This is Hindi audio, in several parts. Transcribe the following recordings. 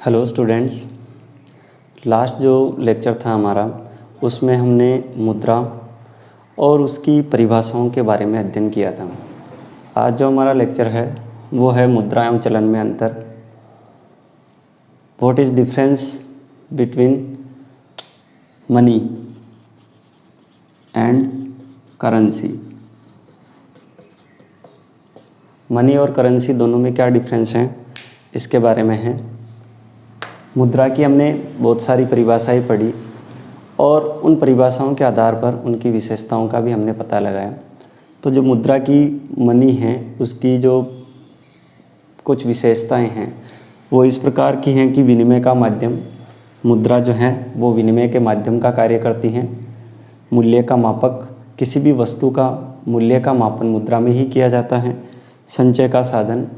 हेलो स्टूडेंट्स, लास्ट जो लेक्चर था हमारा उसमें हमने मुद्रा और उसकी परिभाषाओं के बारे में अध्ययन किया था। आज जो हमारा लेक्चर है वो है मुद्रा एवं चलन में अंतर। What is difference between money and currency. Money और करेंसी दोनों में क्या डिफरेंस है इसके बारे में है। मुद्रा की हमने बहुत सारी परिभाषाएं पढ़ी और उन परिभाषाओं के आधार पर उनकी विशेषताओं का भी हमने पता लगाया। तो जो मुद्रा की मनी है उसकी जो कुछ विशेषताएं हैं वो इस प्रकार की हैं कि विनिमय का माध्यम। मुद्रा जो है वो विनिमय के माध्यम का कार्य करती हैं। मूल्य का मापक, किसी भी वस्तु का मूल्य का मापन मुद्रा में ही किया जाता है। संचय का साधन,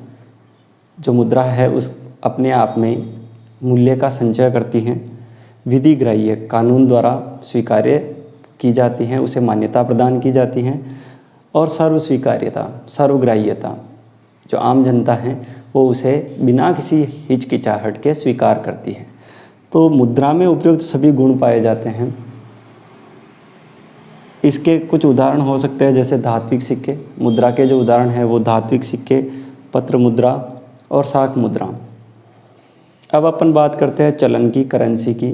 जो मुद्रा है उस अपने आप में मूल्य का संचय करती हैं। विधि ग्राह्य, कानून द्वारा स्वीकार्य की जाती हैं, उसे मान्यता प्रदान की जाती हैं। और सर्वस्वीकार्यता, सर्वग्राह्यता, जो आम जनता है वो उसे बिना किसी हिचकिचाहट के स्वीकार करती है। तो मुद्रा में उपयुक्त सभी गुण पाए जाते हैं। इसके कुछ उदाहरण हो सकते हैं जैसे धात्विक सिक्के। मुद्रा के जो उदाहरण हैं वो धात्विक सिक्के, पत्र मुद्रा और शाक मुद्रा। अब अपन बात करते हैं चलन की, करेंसी की।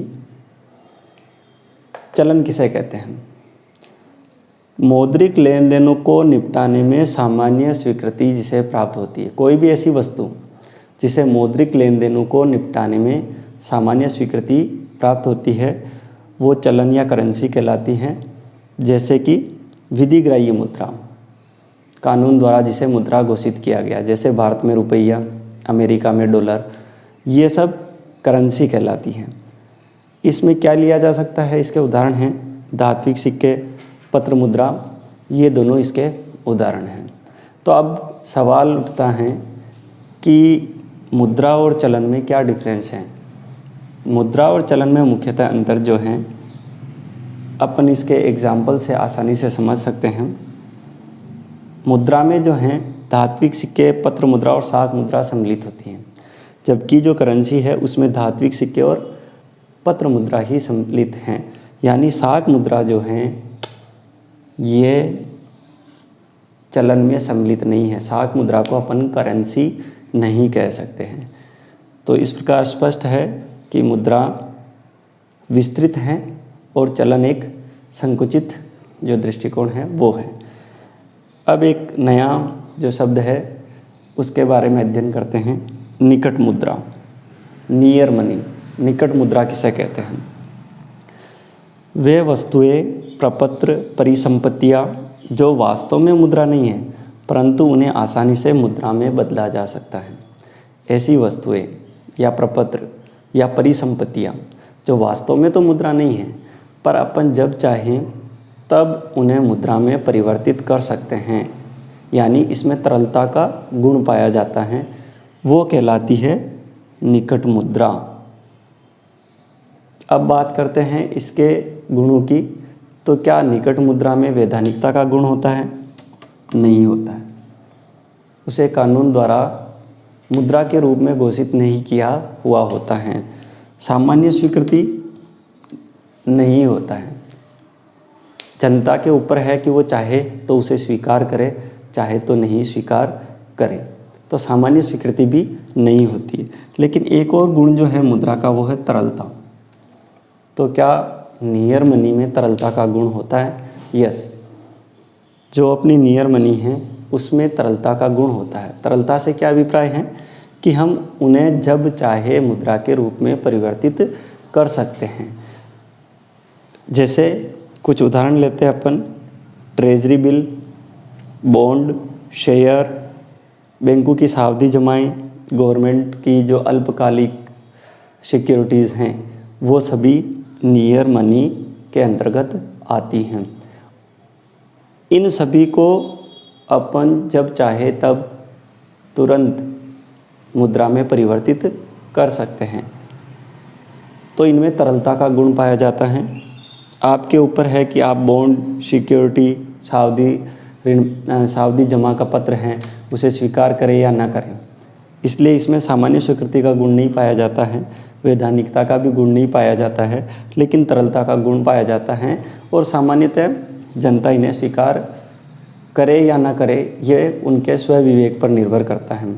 चलन किसे कहते हैं? मौद्रिक लेन देनों को निपटाने में सामान्य स्वीकृति जिसे प्राप्त होती है। कोई भी ऐसी वस्तु जिसे मौद्रिक लेन देनों को निपटाने में सामान्य स्वीकृति प्राप्त होती है वो चलन या करेंसी कहलाती हैं। जैसे कि विधिग्राह्य मुद्रा, कानून द्वारा जिसे मुद्रा घोषित किया गया, जैसे भारत में रुपया, अमेरिका में डॉलर, ये सब करेंसी कहलाती हैं। इसमें क्या लिया जा सकता है, इसके उदाहरण हैं धात्विक सिक्के, पत्र मुद्रा, ये दोनों इसके उदाहरण हैं। तो अब सवाल उठता है कि मुद्रा और चलन में क्या डिफरेंस है। मुद्रा और चलन में मुख्यतः अंतर जो है अपन इसके एग्जाम्पल से आसानी से समझ सकते हैं। मुद्रा में जो हैं धात्विक सिक्के, पत्र मुद्रा और शाक मुद्रा सम्मिलित होती हैं, जबकि जो करेंसी है उसमें धात्विक सिक्के और पत्र मुद्रा ही सम्मिलित हैं। यानी शाक मुद्रा जो हैं ये चलन में सम्मिलित नहीं है। शाक मुद्रा को अपन करेंसी नहीं कह सकते हैं। तो इस प्रकार स्पष्ट है कि मुद्रा विस्तृत है और चलन एक संकुचित जो दृष्टिकोण है वो है। अब एक नया जो शब्द है उसके बारे में अध्ययन करते हैं, निकट मुद्रा, नियर मनी। निकट मुद्रा किसे कहते हैं? वे वस्तुएं, प्रपत्र, परिसंपत्तियां जो वास्तव में मुद्रा नहीं है परंतु उन्हें आसानी से मुद्रा में बदला जा सकता है। ऐसी वस्तुएं या प्रपत्र या परिसंपत्तियां जो वास्तव में तो मुद्रा नहीं है पर अपन जब चाहें तब उन्हें मुद्रा में परिवर्तित कर सकते हैं, यानी इसमें तरलता का गुण पाया जाता है, वो कहलाती है निकट मुद्रा। अब बात करते हैं इसके गुणों की। तो क्या निकट मुद्रा में वैधानिकता का गुण होता है? नहीं होता है। उसे कानून द्वारा मुद्रा के रूप में घोषित नहीं किया हुआ होता है। सामान्य स्वीकृति नहीं होता है। जनता के ऊपर है कि वो चाहे तो उसे स्वीकार करे, चाहे तो नहीं स्वीकार करे। तो सामान्य स्वीकृति भी नहीं होती है। लेकिन एक और गुण जो है मुद्रा का वो है तरलता। तो क्या नियर मनी में तरलता का गुण होता है? यस, जो अपनी नियर मनी है उसमें तरलता का गुण होता है। तरलता से क्या अभिप्राय है कि हम उन्हें जब चाहे मुद्रा के रूप में परिवर्तित कर सकते हैं। जैसे कुछ उदाहरण लेते हैं अपन, ट्रेजरी बिल, बॉन्ड, शेयर, बैंकों की सावधि जमाएं, गवर्नमेंट की जो अल्पकालिक सिक्योरिटीज़ हैं वो सभी नियर मनी के अंतर्गत आती हैं। इन सभी को अपन जब चाहे तब तुरंत मुद्रा में परिवर्तित कर सकते हैं। तो इनमें तरलता का गुण पाया जाता है। आपके ऊपर है कि आप बॉन्ड, सिक्योरिटी, सावधि जमा का पत्र हैं उसे स्वीकार करें या ना करें। इसलिए इसमें सामान्य स्वीकृति का गुण नहीं पाया जाता है, वैधानिकता का भी गुण नहीं पाया जाता है, लेकिन तरलता का गुण पाया जाता है। और सामान्यतः जनता इन्हें स्वीकार करे या ना करे, ये उनके स्वविवेक पर निर्भर करता है।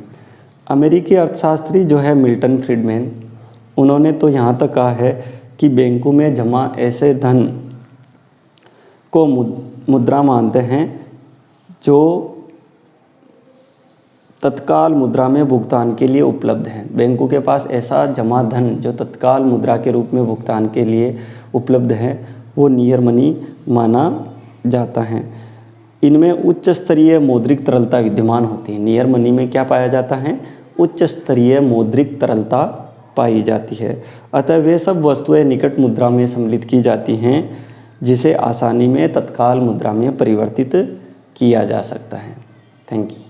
अमेरिकी अर्थशास्त्री जो है मिल्टन फ्रीडमैन, उन्होंने तो यहाँ तक कहा है कि बैंकों में जमा ऐसे धन को मुद्रा मानते हैं जो तत्काल मुद्रा में भुगतान के लिए उपलब्ध है। बैंकों के पास ऐसा जमा धन जो तत्काल मुद्रा के रूप में भुगतान के लिए उपलब्ध है, वो नियर मनी माना जाता है। इनमें उच्च स्तरीय मौद्रिक तरलता विद्यमान होती है। नियर मनी में क्या पाया जाता है? उच्च स्तरीय मौद्रिक तरलता पाई जाती है। अतः वे सब वस्तुएं निकट मुद्रा में सम्मिलित की जाती हैं जिसे आसानी में तत्काल मुद्रा में परिवर्तित किया जा सकता है। Thank you.